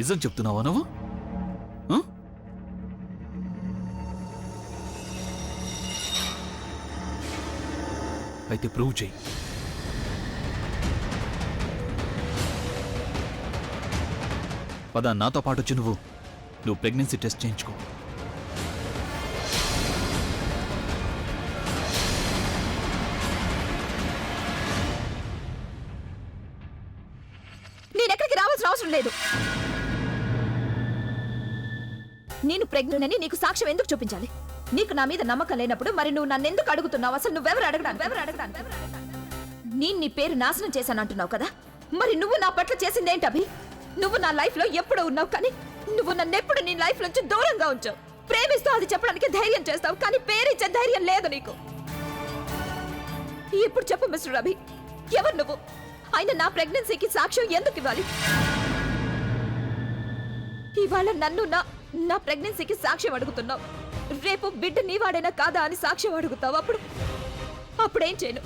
నిజం చెప్తున్నావా నువ్వు? అయితే ప్రూవ్ చేయి. పద, నాతో పాటు వచ్చి నువ్వు ప్రెగ్నెన్సీ టెస్ట్ చేయించుకో. నేనెక్కడికి రావాల్సిన అవసరం లేదు. నేను ప్రెగ్నెంట్ అని నీకు సాక్ష్యం ఎందుకు చూపించాలి? నీకు నా మీద నమ్మకం లేనప్పుడు మరి నువ్వు నన్ను ఎందుకు అడుగుతున్నావు? అసలు నువ్వెవరు అడగడానికి? నేను నీ పేరు నాశనం చేశానంటున్నావు కదా, మరి నువ్వు నా పట్ల చేసిందేంటి అభి? నువ్వు నా లైఫ్ లో ఎప్పుడు ఉన్నావు, కానీ నువ్వు నన్నెప్పుడు నీ లైఫ్ నుంచి దూరంగా ఉంచావు. ప్రేమిస్తూ అది చెప్పడానికి ధైర్యం చేస్తావు, కానీ పేరిచ్చే ధైర్యం లేదు నీకు. ఇప్పుడు చెప్పు మిస్టర్ అభి, ఎవరు నువ్వు? ఆయన నా ప్రెగ్నెన్సీకి సాక్ష్యం ఎందుకు ఇవ్వాలి? ఇవాళ నన్ను నా ప్రెగ్నెన్సీకి సాక్ష్యం అడుగుతున్నావు, రేపు బిడ్డ నీవాడైనా కాదా అని సాక్ష్యం అడుగుతావు. అప్పుడేం చేయను?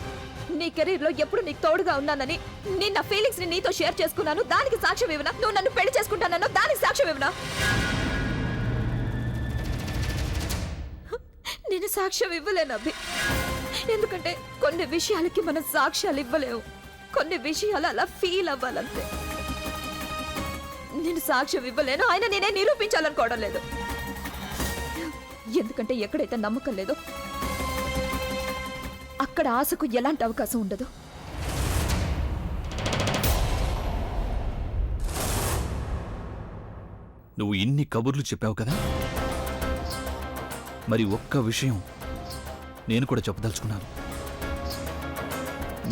నీ కెరీర్ లో ఎప్పుడు నీకు తోడుగా ఉన్నానని నేను నా ఫీలింగ్స్ ని నీతో షేర్ చేసుకున్నాను, దానికి సాక్ష్యం ఇవ్వనా? నువ్వు నన్ను పెళ్లి చేసుకుంటానో దానికి సాక్ష్యం ఇవ్వనా? నేను సాక్ష్యం ఇవ్వలేను అభి, ఎందుకంటే కొన్ని విషయాలకి మనం సాక్ష్యాలు ఇవ్వలేము, కొన్ని విషయాలు అలా ఫీల్ అవ్వాలంతే. నేను సాక్ష్యం ఇవ్వలేను, ఆయన నేనే నిరూపించాలనుకోవడం లేదు. ఎందుకంటే ఎక్కడైతే నమ్మకం లేదో అక్కడ ఆశకు ఎలాంటి అవకాశం ఉండదు. నువ్వు ఇన్ని కబుర్లు చెప్పావు కదా, మరి ఒక్క విషయం నేను కూడా చెప్పదలుచుకున్నాను.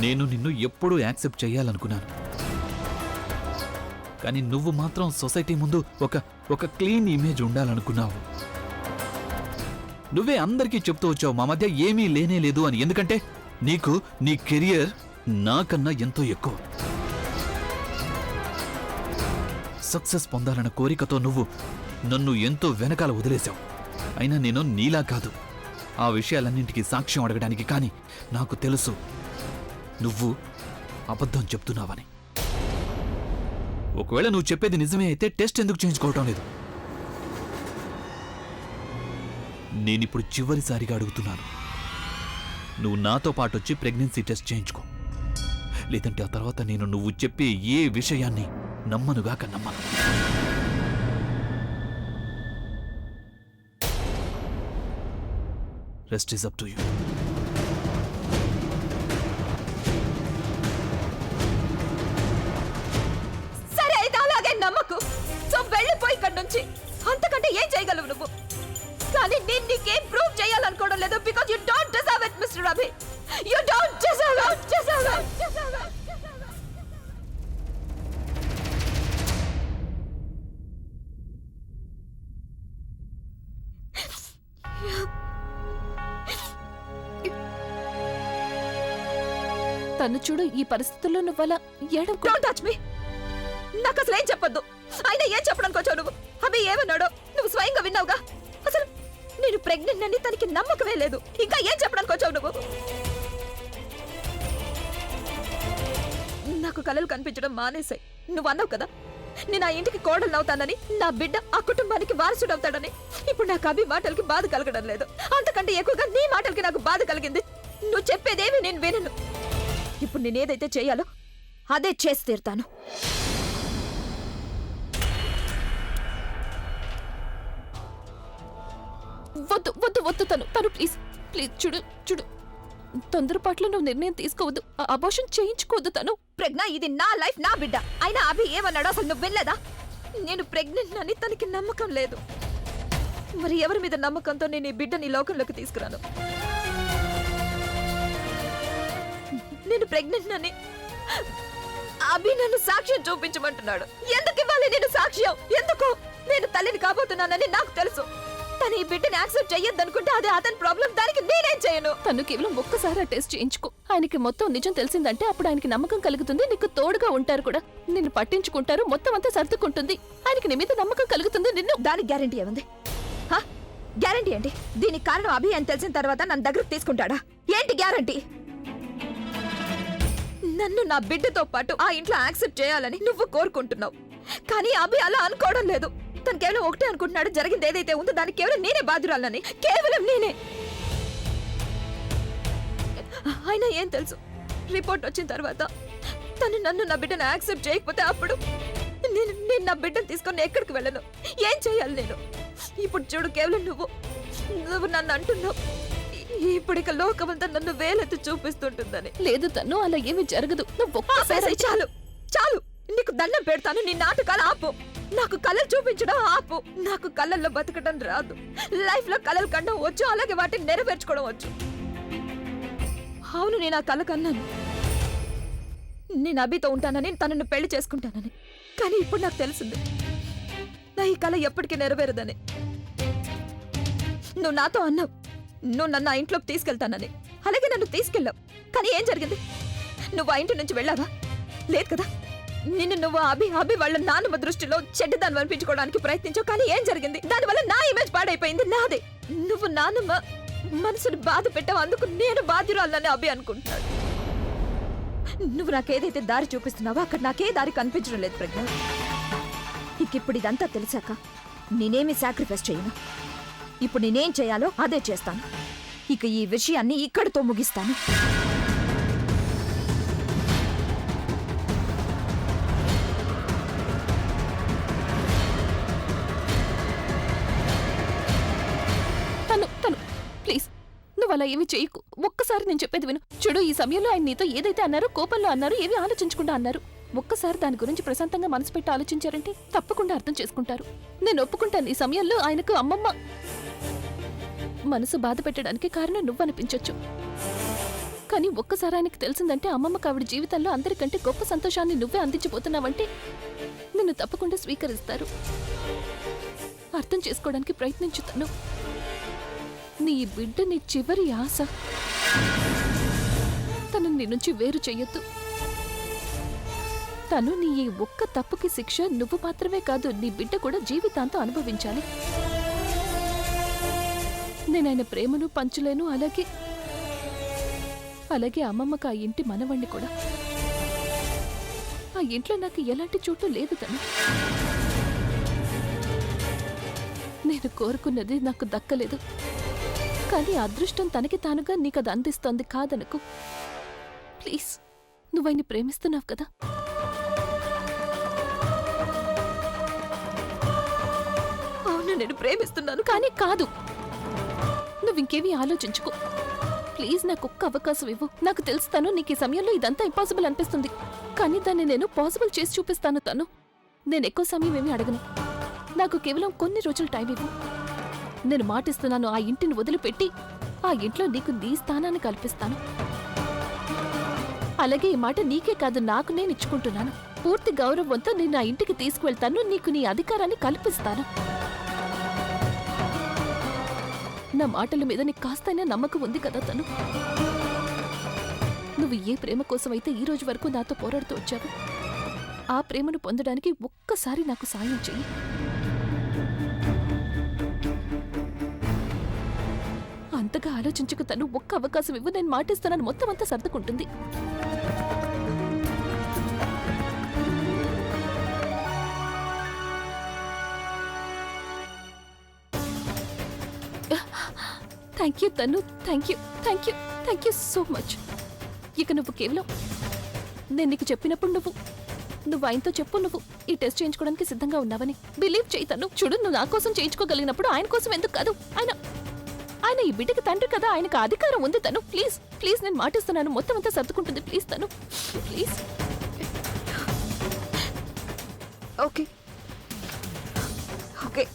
నేను నిన్ను ఎప్పుడూ యాక్సెప్ట్ చేయాలనుకున్నాను, కానీ నువ్వు మాత్రం సొసైటీ ముందు ఒక క్లీన్ ఇమేజ్ ఉండాలనుకున్నావు. నువ్వే అందరికీ చెప్తూ వచ్చావు మా మధ్య ఏమీ లేనే లేదు అని, ఎందుకంటే నీకు నీ కెరియర్ నాకన్నా ఎంతో ఎక్కువ. సక్సెస్ పొందాలన్న కోరికతో నువ్వు నన్ను ఎంతో వెనకాల వదిలేశావు. అయినా నేను నీలా కాదు ఆ విషయాలన్నింటికీ సాక్ష్యం అడగడానికి, కానీ నాకు తెలుసు నువ్వు అబద్ధం చెప్తున్నావని. ఒకవేళ నువ్వు చెప్పేది నిజమే అయితే టెస్ట్ ఎందుకు చేయించుకోవటం లేదు? నేనిప్పుడు చివరిసారిగా అడుగుతున్నాను, నువ్వు నాతో పాటు వచ్చి ప్రెగ్నెన్సీ టెస్ట్ చేయించుకో, లేదంటే ఆ తర్వాత నేను నువ్వు చెప్పే ఏ విషయాన్ని నమ్మనుగాక నమ్మను. Rest is up to you. సరే అయితే అలాగే నమ్మకు. సో వెళ్ళిపోయి ఇక్కడి నుంచి. అంతకంటే ఏం చేయగలవు నువ్వు? కానీ నేను నీకేం ప్రూవ్ చేయాలనుకోవడం లేదు, because you don't deserve it mister Abhi. You don't deserve it. తను చూడు, ఈ పరిస్థితుల్లో నువ్వలా ఏడవ. Don't touch me. నాకు అసలు ఏం చెప్పొద్దు. ఆయన ఏం చెప్పడానికి వచ్చావు నువ్వు? అభి ఏమన్నాడో నువ్వు స్వయంగా విన్నావుగా. అసలు నేను ప్రెగ్నెంట్ అని తనకి నమ్మకమే లేదు, ఇంకా ఏం చెప్పడానికి వచ్చావు నువ్వు? నాకు కలలు కనిపించడం మానేశాయి. నువ్వు అన్నావు కదా నేను ఆ ఇంటికి కోడలు అవుతానని, నా బిడ్డ ఆ కుటుంబానికి వారసుడవుతాడని. ఇప్పుడు నాకు అభి మాటలకి బాధ కలగడం లేదు, అంతకంటే ఎక్కువగా నీ మాటలకి నాకు బాధ కలిగింది. నువ్వు చెప్పేదేమి నేను వినను. ఇప్పుడు నేనేదైతే చేయాలో అదే చేసి తీరుతాను. వద్దు వద్దు వద్దు, తను ప్లీజ్ ప్లీజ్ చూడు చూడు, తొందరపాట్లో నువ్వు నిర్ణయం తీసుకోవద్దు, అబోర్షన్ చేయించుకోవద్దు. తను ప్రజ్ఞ, ఇది నా లైఫ్, నా బిడ్డ. అయినా అభి ఏమన్నాడో అసలు నువ్వు వినలేదా? నేను ప్రెగ్నెంట్ అని తనకి నమ్మకం లేదు. మరి ఎవరి మీద నమ్మకంతో నేను ఈ బిడ్డని లోకంలోకి తీసుకురాను? నేను ప్రెగ్నెంట్ అని అభి నన్ను సాక్ష్యం చూపించమంటున్నాడు. ఎందుకు ఇవ్వాలి నేను సాక్ష్యం? ఎందుకు? నేను తల్లిని కాబోతున్నానని నాకు తెలుసు. తను ఈ బిడ్డని యాక్సెప్ట్ చెయ్యొద్దనుకుంటే అదే అతని ప్రాబ్లం, దానికి నేనేం చేయను. తను కేవలం ఒక్కసారి ఆ టెస్ట్ చేయించుకో. ఆయనకి మొత్తం నిజం తెలిసిందంటే అప్పుడు ఆయనకి నమ్మకం కలుగుతుంది, నీకు తోడుగా ఉంటారు కూడా, నిన్ను పట్టించుకుంటారు, మొత్తం అంతా సర్దుకుంటుంది. ఆయనకి నీ మీద నమ్మకం కలుగుతుంది. నిన్ను దానికి గ్యారెంటీ ఏముంది? గ్యారెంటీ ఏంటి? దీనికి కారణం అభి అని తెలిసిన తర్వాత నన్ను దగ్గరకు తీసుకుంటాడా? ఏంటి గ్యారెంటీ? నన్ను నా బిడ్డతో పాటు ఆ ఇంట్లో యాక్సెప్ట్ చేయాలని నువ్వు కోరుకుంటున్నావు. కానీ అభి అలా అనుకోవడం లేదు. తను కేవలం ఒకటే అనుకుంటున్నాడు, జరిగింది ఏదైతే ఉందో దానికి కేవలం నేనే బాధ్యురాలని. కేవలం నేనే. అయినా ఏం తెలుసు, రిపోర్ట్ వచ్చిన తర్వాత తను నన్ను నా బిడ్డను యాక్సెప్ట్ చేయకపోతే అప్పుడు నేను నా బిడ్డను తీసుకొని ఎక్కడికి వెళ్ళను? ఏం చేయాలి నేను? ఇప్పుడు చూడు, కేవలం నువ్వు నన్ను అంటున్నావు ఇప్పుడు ఇక లోకమంతా నన్ను వేలెత్తి చూపిస్తుంటుందని. లేదు తను, అలా ఏమీ జరగదు. నువ్వు ఒక్కసారి ఆపేసేయ్, చాలు చాలు. నీకు దండం పెడతాను, నీ నాటకాలు ఆపు. నాకు కళలు చూపించడం ఆపు. నాకు కళల్లో బతకడం రాదు. లైఫ్ లో కళలు కనడం వచ్చు, అలాగే వాటిని నెరవేర్చుకోవడం వచ్చు. అవును, నేను ఆ కళ కన్నాను. నేను అభితో ఉంటానని, తనను పెళ్లి చేసుకుంటానని. కానీ ఇప్పుడు నాకు తెలిసింది, నా ఈ కళ ఎప్పటికీ నెరవేరదని. నువ్వు నాతో అన్నావు, నువ్వు నన్ను ఆ ఇంట్లోకి తీసుకెళ్తానని. అలాగే నన్ను తీసుకెళ్ళావు. కానీ ఏం జరిగింది? నువ్వు ఆ ఇంటి నుంచి వెళ్ళావా? లేదు కదా. నిన్ను నువ్వు అభి వాళ్ళ నాన్నమ్మ దృష్టిలో చెడ్డదాన్ని అనిపించుకోవడానికి ప్రయత్నించావు. కానీ ఏం జరిగింది? దానివల్ల నా ఇమేజ్ పాడైపోయింది, నాదే. నువ్వు నాన్నమ్మ మనసుని బాధ పెట్టావు, అందుకు నేను బాధ్యురాలని అభి అనుకుంటున్నాడు. నువ్వు నాకేదైతే దారి చూపిస్తున్నావో అక్కడ నాకే దారి కనిపించడం లేదు ప్రజ్ఞ. ఇప్పుడు ఇదంతా తెలిసాక నేనేమి సాక్రిఫైస్ చేయను. ఇప్పుడు నేనేం చేయాలో అదే చేస్తాను. ఇక ఈ విషయాన్ని ఇక్కడితో ముగిస్తాను. తను ప్లీజ్ నువ్వు అలా ఏమి చేయకు. ఒక్కసారి నేను చెప్పేది విను. చూడు, ఈ సమయంలో ఆయన నీతో ఏదైతే అన్నారో, కోపంలో అన్నారు, ఏవి ఆలోచించకుండా అన్నారు. ఒక్కసారి దాని గురించి ప్రశాంతంగా మనసు పెట్టి ఆలోచించారంటే తప్పకుండా అర్థం చేసుకుంటారు. నేను ఒప్పుకుంటాను, ఈ సమయంలో ఆయనకు అమ్మమ్మ మనసు బాధ పెట్టడానికి కారణం నువ్వనిపించొచ్చు. కానీ ఒక్కసారి ఆయనకు తెలిసిందంటే అమ్మమ్మకు ఆవిడ జీవితంలో అందరికంటే గొప్ప సంతోషాన్ని నువ్వే అందించబోతున్నావంటే నిన్ను తప్పకుండా స్వీకరిస్తారు. అర్థం చేసుకోవడానికి ప్రయత్నించుతాను. నీ బిడ్డ నీ చివరి ఆశ. తను నీ నుంచి వేరు చెయ్యొద్దు. తను నీ ఈ ఒక్క తప్పుకి శిక్ష నువ్వు మాత్రమే కాదు, నీ బిడ్డ కూడా జీవితాంతం అనుభవించాలి. నేనాయన ప్రేమను పంచలేను, అలాగే అమ్మమ్మకు ఆ ఇంటి మనవణ్ణి కూడా. ఆ ఇంట్లో నాకు ఎలాంటి చోటు లేదు. తను నేను కోరుకున్నది నాకు దక్కలేదు, కానీ అదృష్టం తనకి తానుగా నీకు అది అందిస్తోంది కాదనుకు. ప్లీజ్, నువ్వైని ప్రేమిస్తున్నావు కదా. అవును, నేను ప్రేమిస్తున్నాను. కానీ కాదు, నువ్వింకేమీ ఆలోచించుకో. ప్లీజ్, నాకు ఒక్క అవకాశం ఇవ్వు. నాకు తెలుస్తాను నీకు ఈ సమయంలో ఇదంతా ఇంపాసిబుల్ అనిపిస్తుంది, కానీ దాన్ని నేను పాసిబుల్ చేసి చూపిస్తాను. నేను ఎక్కువ సమయం ఏమీ అడగను. నాకు కేవలం కొన్ని రోజులు టైం ఇవ్వు. నేను మాటిస్తున్నాను, ఆ ఇంటిని వదిలిపెట్టి ఆ ఇంట్లో నీకు నీ స్థానాన్ని కల్పిస్తాను. అలాగే ఈ మాట నీకే కాదు, నాకు నేను ఇచ్చుకుంటున్నాను. పూర్తి గౌరవంతో నేను ఆ ఇంటికి తీసుకువెళ్తాను, నీకు నీ అధికారాన్ని కల్పిస్తాను. నా మాటల మీద నీకు కాస్తైనా నమ్మకం ఉంది కదా. నువ్వు ఏ ప్రేమ కోసమైతే ఈ రోజు వరకు నాతో పోరాడుతూ వచ్చావు, ఆ ప్రేమను పొందడానికి ఒక్కసారి నాకు సాయం చెయ్యి. అంతగా ఆలోచించక ఒక్క అవకాశం ఇవ్వు. నేను మాటిస్తున్నాను, మొత్తం అంతా సర్దుకుంటుంది. థ్యాంక్ యూ తను, థ్యాంక్ యూ సో మచ్. ఇక నువ్వు కేవలం నేను నీకు చెప్పినప్పుడు నువ్వు ఆయనతో చెప్పు, నువ్వు ఈ టెస్ట్ చేయించుకోవడానికి సిద్ధంగా ఉన్నావని. బిలీవ్ చేయి తను. చూడు, నువ్వు నా కోసం చేయించుకోగలిగినప్పుడు ఆయన కోసం ఎందుకు కాదు? ఆయన ఈ బిడ్డకి తండ్రి కదా, ఆయనకు అధికారం ఉంది. ప్లీజ్ నేను మాటిస్తున్నాను, మొత్తం అంతా సర్దుకుంటుంది. Please please. ఓకే ఓకే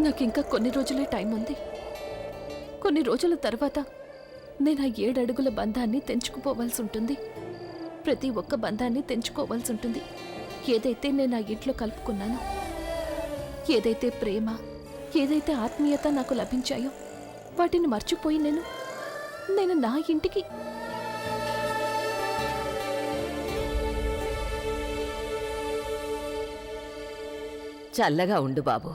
నాకింకా కొన్ని రోజులే టైం ఉంది. కొన్ని రోజుల తర్వాత నేను ఆ 7 అడుగుల బంధాన్ని తెంచుకుపోవాల్సి ఉంటుంది. ప్రతి ఒక్క బంధాన్ని తెంచుకోవాల్సి ఉంటుంది. ఏదైతే నేను ఆ ఇంట్లో కలుపుకున్నానో, ఏదైతే ప్రేమ, ఏదైతే ఆత్మీయత నాకు లభించాయో వాటిని మర్చిపోయి నేను నా ఇంటికి చల్లగా ఉండు బాబు.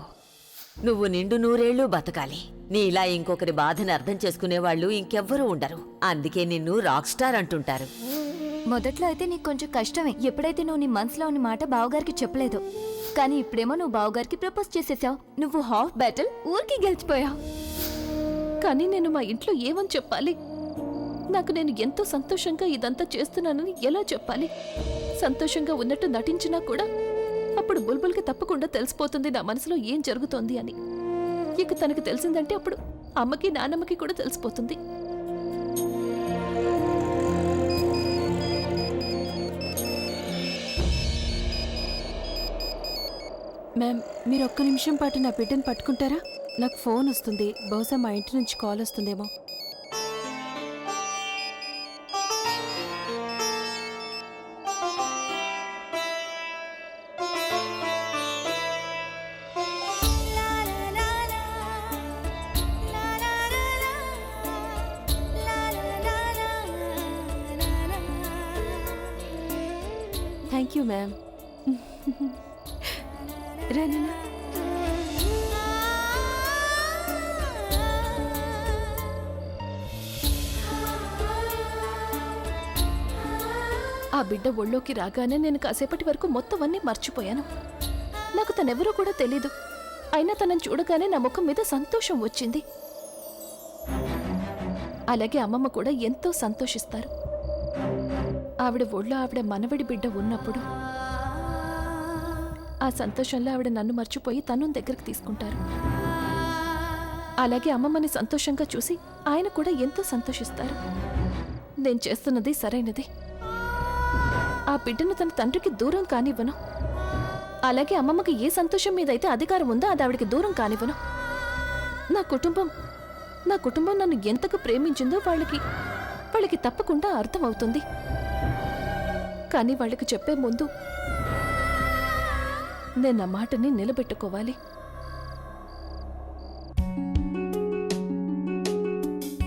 నువ్వు నిండు నూరేళ్లు బతకాలి. నీలా ఇంకొకరి బాధని అర్థం చేసుకునేవాళ్ళు ఇంకెవ్వరూ ఉండరు. అందుకే నిన్ను రాక్ స్టార్ అంటుంటారు. మొదట్లో అయితే నీకు కొంచెం కష్టమే, ఎప్పుడైతే నువ్వు నీ మనసులో ఉన్న మాట బావగారికి చెప్పలేదు. కానీ ఇప్పుడేమో నువ్వు బావగారికి ప్రపోజ్ చేసేసావు. నువ్వు హాఫ్ బ్యాటిల్ ఊరికి గెలిచిపోయావు. కానీ నేను మా ఇంట్లో ఏమని చెప్పాలి? నాకు నేను ఎంతో సంతోషంగా ఇదంతా చేస్తున్నానని ఎలా చెప్పాలి? సంతోషంగా ఉన్నట్టు నటించినా కూడా అప్పుడు బుల్బుల్కి తప్పకుండా తెలిసిపోతుంది నా మనసులో ఏం జరుగుతోంది అని. ఇక తనకు తెలిసిందంటే అప్పుడు అమ్మకి నాన్నమ్మకి కూడా తెలిసిపోతుంది. మ్యామ్, మీరు ఒక్క నిమిషం పాటు నా బిడ్డను పట్టుకుంటారా? నాకు ఫోన్ వస్తుంది. బహుశా మా ఇంటి నుంచి కాల్ వస్తుందేమో. Thank you ma'am. రానా? ఆ బిడ్డ ఒళ్ళోకి రాగానే నేను కాసేపటి వరకు మొత్తం అన్నీ మర్చిపోయాను. నాకు తనెవరో కూడా తెలీదు. అయినా తనని చూడగానే నా ముఖం మీద సంతోషం వచ్చింది. అలాగే అమ్మమ్మ కూడా ఎంతో సంతోషిస్తారు. ఆవిడ ఒళ్ళో ఆవిడ మనవడి బిడ్డ ఉన్నప్పుడు ఆ సంతోషంలో ఆవిడ నన్ను మర్చిపోయి తను దగ్గరికి తీసుకుంటారు. అలాగే అమ్మమ్మని సంతోషంగా చూసి ఆయన కూడా ఎంతో సంతోషిస్తారు. నేను చేస్తున్నది సరైనది. ఆ బిడ్డను తన తండ్రికి దూరం కానివ్వను. అలాగే అమ్మమ్మకి ఏ సంతోషం మీద అయితే అధికారం ఉందో అది ఆవిడికి దూరం కానివ్వను. నా కుటుంబం నన్ను ఎంతగా ప్రేమించిందో వాళ్ళకి తప్పకుండా అర్థమవుతుంది. కానీ వాళ్ళకి చెప్పే ముందు నేను నా మాటని నిలబెట్టుకోవాలి.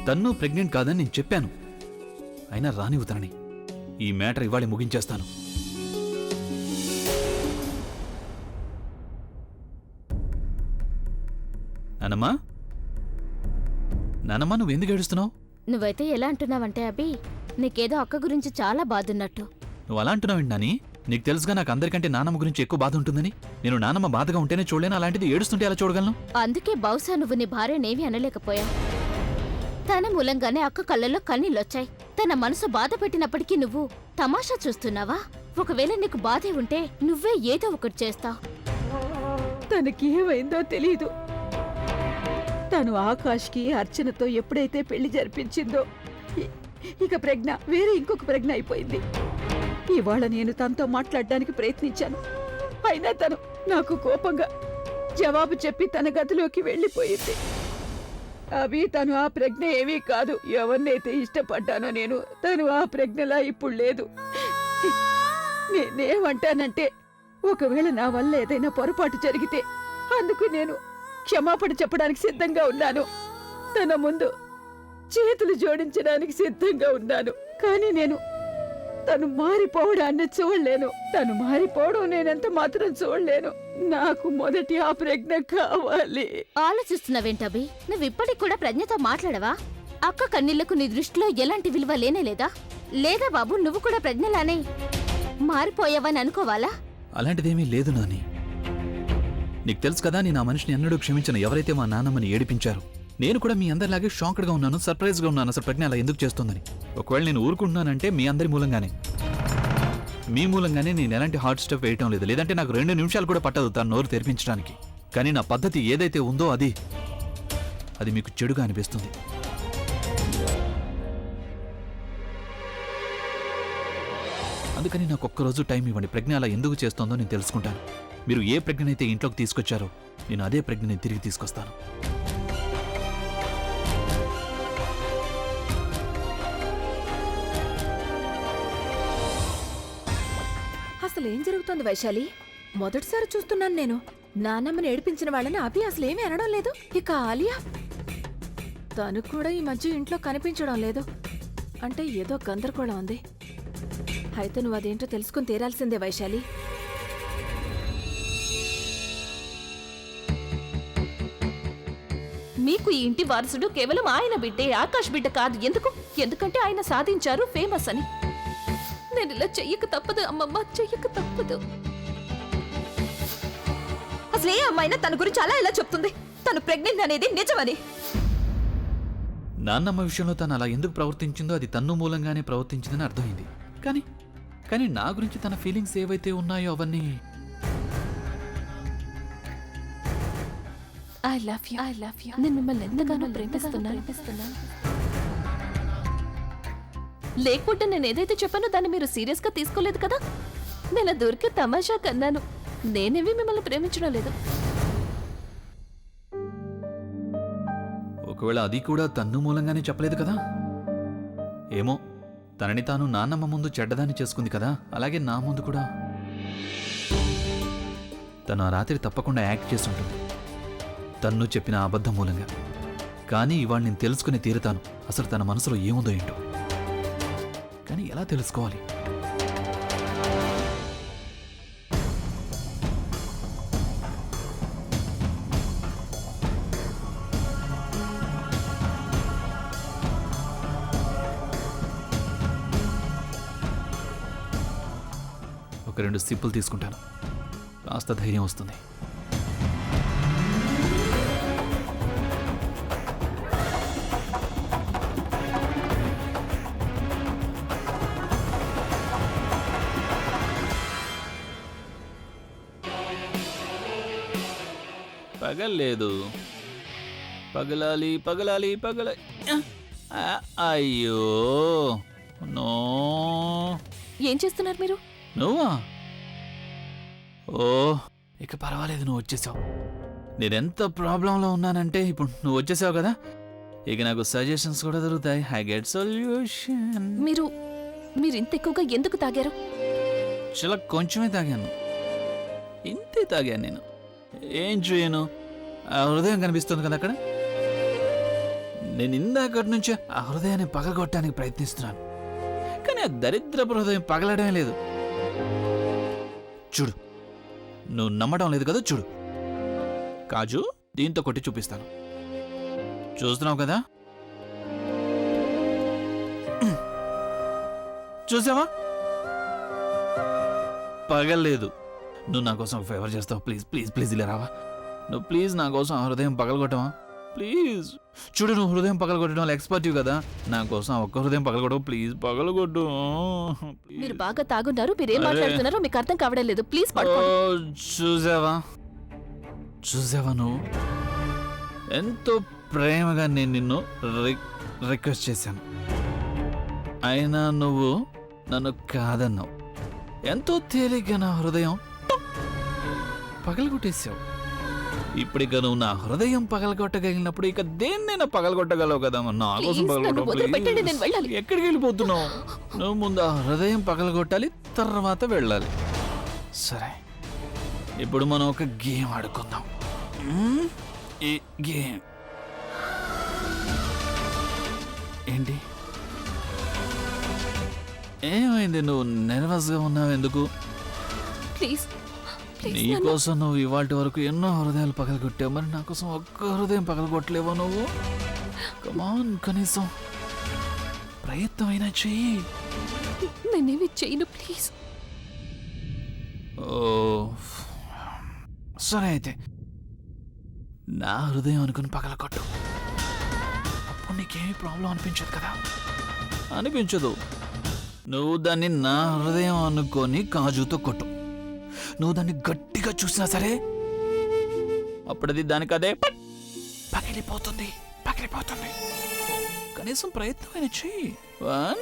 తన్ను ప్రెగ్నెంట్ కాదని నేను చెప్పాను. అయినా రానివ్వుతానని ఈ మ్యాటర్ ఇవాళ ముగించేస్తాను. నానమ్మా, నానమ్మా, నువ్వెందుకు ఏడుస్తున్నావు? నువ్వైతే ఎలా అంటున్నావంటే అభి, నీకేదో అక్క గురించి చాలా బాధున్నట్టు. నువ్వు అలా అంటున్నావు నాని. నీకు తెలుసుగా నాకు అందరికంటే నానమ్మ గురించి ఎక్కువ బాధ ఉంటుందని. నేను నానమ్మ బాధగా ఉంటేనే చూడలేను, అలాంటిది ఏడుస్తుంటే ఎలా చూడగలను? అందుకే బహుశా నువ్వు నీ భార్యనేమీ అనలేకపోయావు. తన మూలంగానే అక్క కళ్ళల్లో కన్నీళ్ళొచ్చాయి. తన మనసు బాధ పెట్టినప్పటికీ నువ్వు తమాషా చూస్తున్నావా? ఒకవేళ నీకు బాధే ఉంటే నువ్వే ఏదో ఒకటి చేస్తావు. తనకి ఏమైందో తెలీదు. తను ఆకాష్కి అర్చనతో ఎప్పుడైతే పెళ్లి జరిపించిందో ఇక ప్రజ్ఞ వేరే ఇంకొక ప్రజ్ఞ అయిపోయింది. ఇవాళ నేను తనతో మాట్లాడడానికి ప్రయత్నించాను. అయినా తను నాకు కోపంగా జవాబు చెప్పి తన గదిలోకి వెళ్ళిపోయింది. అవి తను ఆ ప్రజ్ఞ ఏమీ కాదు. ఎవరినైతే ఇష్టపడ్డానో నేను, తను ఆ ప్రజ్ఞలా ఇప్పుడు లేదు. నేనేమంటానంటే, ఒకవేళ నా వల్ల ఏదైనా పొరపాటు జరిగితే అందుకు నేను క్షమాపణ చెప్పడానికి సిద్ధంగా ఉన్నాను. తన ముందు చేతులు జోడించడానికి సిద్ధంగా ఉన్నాను. కానీ నేను తను మారిపోవడాన్ని చూడలేను. తను మారిపోవడం నేనెంత మాత్రం చూడలేను. నాకు మొదటి ఆ ప్రజ్ఞ కావాలి. ఆలోచిస్తున్నావేంటభి? నువ్వు ఇప్పటికి కూడా ప్రజ్ఞతో మాట్లాడవా? అక్క కన్నీళ్లకు నీ దృష్టిలో ఎలాంటి విలువ లేనేలేదా? లేదా బాబు, నువ్వు కూడా ప్రజ్ఞలానే మారిపోయావని అనుకోవాలా? అలాంటిదేమీ లేదు నాని. నీకు తెలుసు కదా, నేను ఆ మనిషిని ఎన్నడూ క్షమించను. ఎవరైతే మా నాన్నమ్మని ఏడిపించారో. నేను కూడా మీ అందరిలాగే షాక్డ్గా ఉన్నాను, సర్ప్రైజ్గా ఉన్నాను అసలు ప్రజ్ఞ అలా ఎందుకు చేస్తుందని. ఒకవేళ నేను ఊరుకుంటున్నానంటే మీ అందరి మూలంగానే. మీ మూలంగానే నేను ఎలాంటి హార్డ్ స్టెప్ వేయటం లేదు. లేదంటే నాకు 2 నిమిషాలు కూడా పట్టదు తను నోరు తెరిపించడానికి. కానీ నా పద్ధతి ఏదైతే ఉందో అది మీకు చెడుగా అనిపిస్తుంది. అందుకని నాకు ఒక్కరోజు టైం ఇవ్వండి. ప్రజ్ఞ అలా ఎందుకు చేస్తోందో నేను తెలుసుకుంటాను. మీరు ఏ ప్రజ్ఞనైతే ఇంట్లోకి తీసుకొచ్చారో నేను అదే ప్రజ్ఞని తిరిగి తీసుకొస్తాను. అసలు ఏం జరుగుతోంది వైశాలి? మొదటిసారి చూస్తున్నాను నేను. నాన్నమ్మని ఏడిపించిన వాళ్ళని అభి అసలేమీ అనడం లేదు. ఇక ఆలియా, తను కూడా ఈ మధ్య ఇంట్లో కనిపించడం లేదు. అంటే ఏదో గందరగోళం ఉంది. అయితే నువ్వు అదేంటో తెలుసుకుని తీరాల్సిందే వైశాలి. మీకు ఈ ఇంటి వారసుడు కేవలం ఆయన బిడ్డే, ఆకాష్ బిడ్డ కాదు. ఎందుకంటే ఆయన సాధించారు, ఫేమస్ అని. నేను ఇలా చెయ్యక తప్పదు అమ్మమ్మ, చెయ్యక తప్పదు. అసలు ఏ అమ్మాయినా తన గురించి అలా ఇలా చెప్తుంది? తను ప్రెగ్నెంట్ అనేది నిజమని. నాన్నమ్మ విషయంలో తను అలా ఎందుకు ప్రవర్తించిందో అది తన్ను మూలంగానే ప్రవర్తించిందని అర్థమైంది. కానీ నా గురించి తన ఫీలింగ్స్ ఏవైతే ఉన్నాయో అవన్నీ ఐ లవ్ యూ. నేను మిమ్మల్ని ఎంతగానో ప్రేమిస్తున్నాను. లేకపోతే నేను ఏదైతే చెప్పానో దాన్ని మీరు సీరియస్ గా తీసుకోలేదు కదా. నేను దూరికే తమాషా కన్నాను. నేనేవి మిమ్మల్ని ప్రేమించడం లేదు. ఒకవేళ అది కూడా తన్ను మూలంగానే చెప్పలేదు కదా. ఏమో, తనని తాను నాన్నమ్మ ముందు చెడ్డదాన్ని చేసుకుంది కదా, అలాగే నా ముందు కూడా తను ఆ రాత్రి తప్పకుండా యాక్ట్ చేసి ఉంటుంది, తన్ను చెప్పిన అబద్ధం మూలంగా. కానీ ఇవాళ నేను తెలుసుకుని తీరుతాను అసలు తన మనసులో ఏముందో ఏంటో. కానీ ఎలా తెలుసుకోవాలి? ఒక 2 సిప్పులు తీసుకుంటాను, కాస్త ధైర్యం వస్తుంది. పగలేదు, పగలాలి. అయ్యో నో. ఏం చేస్తున్నారు మీరు? నువ్వా? ఓ, ఇక పర్వాలేదు, నువ్వు వచ్చేసావు. నేనెంత ప్రాబ్లంలో ఉన్నానంటే ఇప్పుడు నువ్వు వచ్చేసావు కదా, ఇక నాకు సజెషన్స్ కూడా దొరుకుతాయి. I get solution. మీరు ఇంత ఎక్కువగా ఎందుకు తాగారు? చాలా కొంచెమే తాగాను, ఇంతే తాగాను నేను. ఏం చేయను, ఆ హృదయం కనిపిస్తుంది కదా అక్కడ. నేను ఇందాకటి నుంచి ఆ హృదయాన్ని పగలగొట్టడానికి ప్రయత్నిస్తున్నాను, కానీ ఆ దరిద్రపు హృదయం పగలడమే లేదు. చూడు, నువ్వు నమ్మడం లేదు కదా, చూడు కాజు, దీంతో కొట్టి చూపిస్తాను. చూస్తున్నావు కదా, చూసావా? పగలలేదు. నువ్వు నా కోసం ఫేవర్ చేస్తావు? ప్లీజ్ ఇలా రావా. నువ్వు ప్లీజ్ నా కోసం ఆ హృదయం పగలగొట్టవా ప్లీజ్. చూడు, నువ్వు హృదయం పగలగొట్టడం ఎక్స్పర్టివ్ కదా, నా కోసం ఒక్క హృదయం పగలగొట్టవు ప్లీజ్, పగలగొట్టు. మీరు బాగా తాగున్నారు, మీరేం అరే. మాట్లాడుతున్నారో మీకు అర్థం కావడం లేదు. ప్లీజ్ ఓ, పడుకోండి. చూసావా నువ్వు ఎంతో ప్రేమగా నేను నిన్ను రిక్వెస్ట్ చేశాను, అయినా నువ్వు నన్ను కాదన్నావు. ఎంతో తేలిగ్గా నా హృదయం పగలగొట్టేశావు. ఇప్పుడిక నువ్వు నా హృదయం పగలగొట్టగలిగినప్పుడు ఇక దేన్నైనా పగలగొట్టగలవు కదా. నా కోసం Please, నన్ను వదిలిపెట్టండి, నేను పగలగొట్ట. వెళ్ళాలి. ఎక్కడికి వెళ్ళిపోతున్నావు? నువ్వు ముందు ఆ హృదయం పగలగొట్టాలి, తర్వాత వెళ్ళాలి. సరే, ఇప్పుడు మనం ఒక గేమ్ ఆడుకుందాం. ఈ గేమ్ ఏంటి? ఏమైంది? నువ్వు నెర్వస్గా ఉన్నావు ఎందుకు? ప్లీజ్ నీకోసం నువ్వు ఇవాటి వరకు ఎన్నో హృదయాలు పగలగొట్టావు, మరి నా కోసం ఒక్క హృదయం పగలగొట్టలేవా నువ్వు? కమాన్, కనీసం ప్రయత్నమైనా చెయ్యి. నేనేమి చేయను, ప్లీజ్. ఓ సరే, అయితే నా హృదయం అనుకుని పగలగొట్టు. అప్పుడు నీకేమీ ప్రాబ్లం అనిపించదు కదా? అనిపించదు. నువ్వు దాన్ని నా హృదయం అనుకొని కాజుతో కొట్టు. నువ్వు దాన్ని గట్టిగా చూసినా సరే అప్పుడది దానికి అదే పగిలిపోతుంది. కనీసం ప్రయత్నమైన చెయ్యి. 1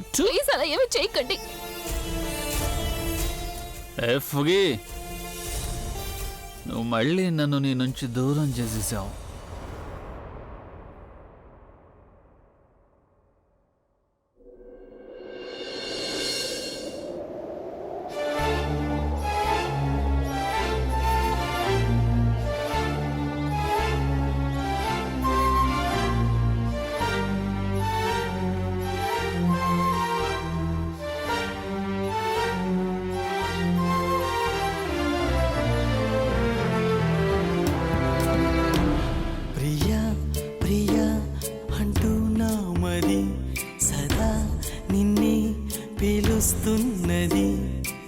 2 ప్లీజ్ అలా ఏమి చేయకండి. ఎఫ్గి, నువ్వు మళ్ళీ నన్ను నీ నుంచి దూరం చేసేసావు.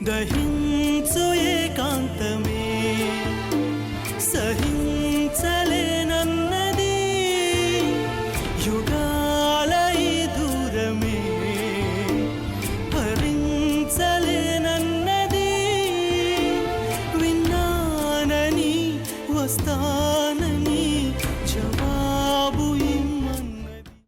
దహించు ఏకాంతమే సహించలేనన్న